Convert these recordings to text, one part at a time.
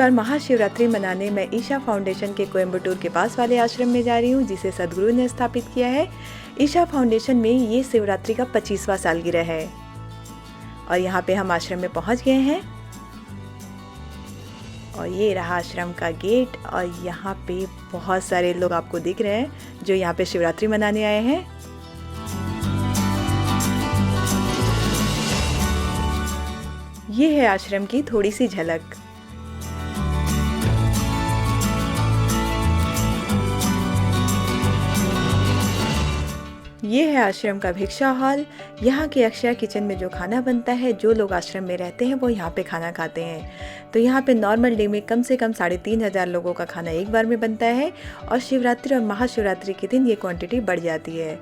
बार महाशिवरात्रि मनाने मैं ईशा फाउंडेशन के कोयम्बटूर के पास वाले आश्रम में जा रही हूँ, जिसे सद्गुरु ने स्थापित किया है। ईशा फाउंडेशन में ये शिवरात्रि का 25वां सालगिरह है और यहाँ पे हम आश्रम में पहुँच गए हैं। और ये रहा आश्रम का गेट और यहाँ पे बहुत सारे लोग आपको दिख रहे हैं जो यहाँ पे शिवरात्रि मनाने आए हैं। ये है आश्रम की थोड़ी सी झलक। ये है आश्रम का भिक्षा हॉल। यहाँ के अक्षय किचन में जो खाना बनता है, जो लोग आश्रम में रहते हैं वो यहाँ पे खाना खाते हैं। तो यहाँ पे नॉर्मल डे में कम से कम 3500 लोगों का खाना एक बार में बनता है और शिवरात्रि और महाशिवरात्रि के दिन ये क्वांटिटी बढ़ जाती है।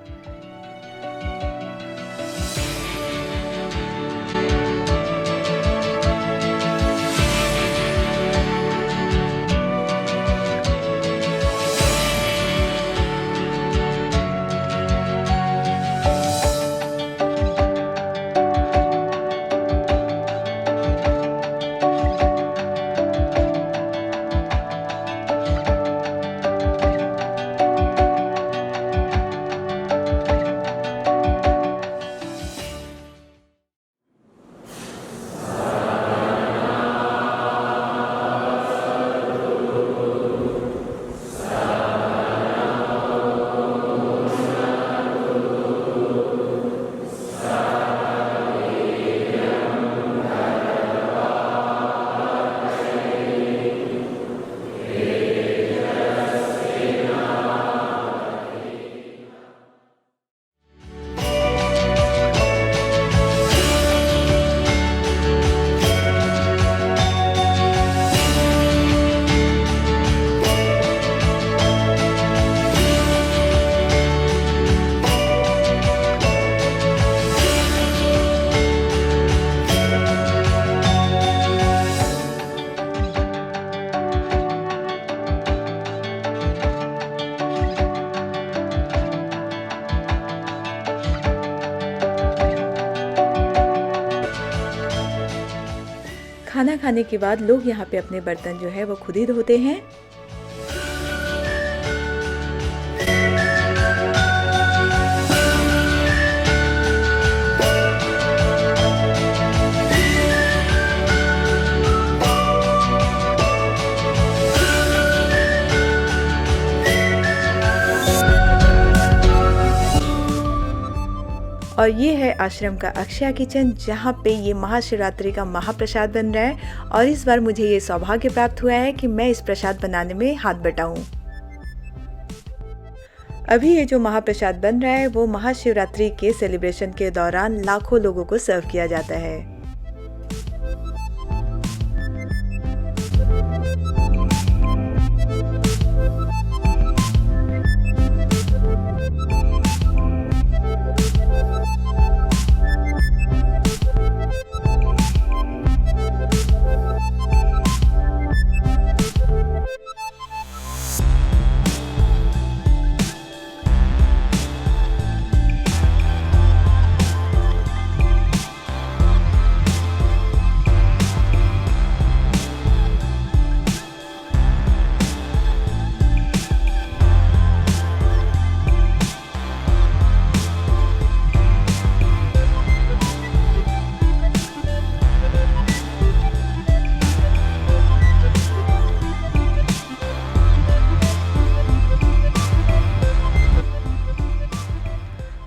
खाना खाने के बाद लोग यहाँ पे अपने बर्तन जो है वो खुद ही धोते हैं। और ये है आश्रम का अक्षय किचन, जहाँ पे ये महाशिवरात्रि का महाप्रसाद बन रहा है और इस बार मुझे ये सौभाग्य प्राप्त हुआ है कि मैं इस प्रसाद बनाने में हाथ बटाऊं। अभी ये जो महाप्रसाद बन रहा है वो महाशिवरात्रि के सेलिब्रेशन के दौरान लाखों लोगों को सर्व किया जाता है।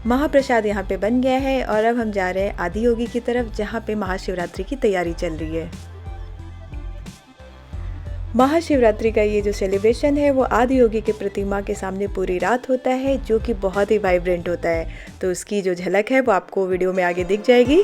महाप्रसाद यहाँ पे बन गया है और अब हम जा रहे हैं आदि योगी की तरफ, जहाँ पे महाशिवरात्रि की तैयारी चल रही है। महाशिवरात्रि का ये जो सेलिब्रेशन है वो आदि योगी के प्रतिमा के सामने पूरी रात होता है, जो कि बहुत ही वाइब्रेंट होता है। तो उसकी जो झलक है वो आपको वीडियो में आगे दिख जाएगी।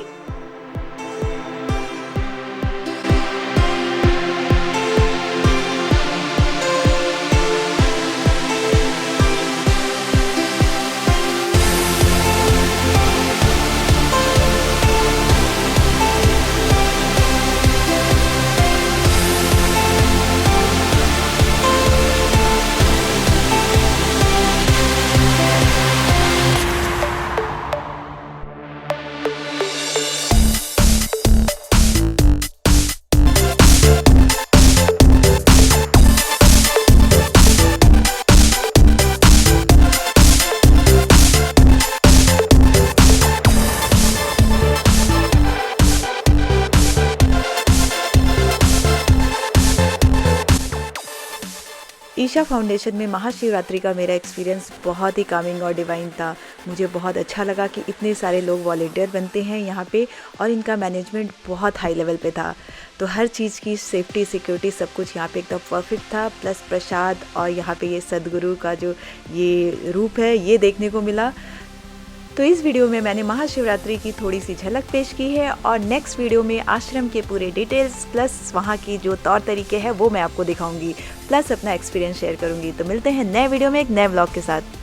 ईशा फाउंडेशन में महाशिवरात्रि का मेरा एक्सपीरियंस बहुत ही कामिंग और डिवाइन था। मुझे बहुत अच्छा लगा कि इतने सारे लोग वॉलंटियर बनते हैं यहाँ पे और इनका मैनेजमेंट बहुत हाई लेवल पे था। तो हर चीज़ की सेफ्टी सिक्योरिटी सब कुछ यहाँ पे एकदम परफेक्ट था। प्लस प्रसाद और यहाँ पे ये सदगुरु का जो ये रूप है ये देखने को मिला। तो इस वीडियो में मैंने महाशिवरात्रि की थोड़ी सी झलक पेश की है और नेक्स्ट वीडियो में आश्रम के पूरे डिटेल्स प्लस वहाँ की जो तौर तरीके हैं वो मैं आपको दिखाऊंगी, प्लस अपना एक्सपीरियंस शेयर करूंगी। तो मिलते हैं नए वीडियो में एक नए व्लॉग के साथ।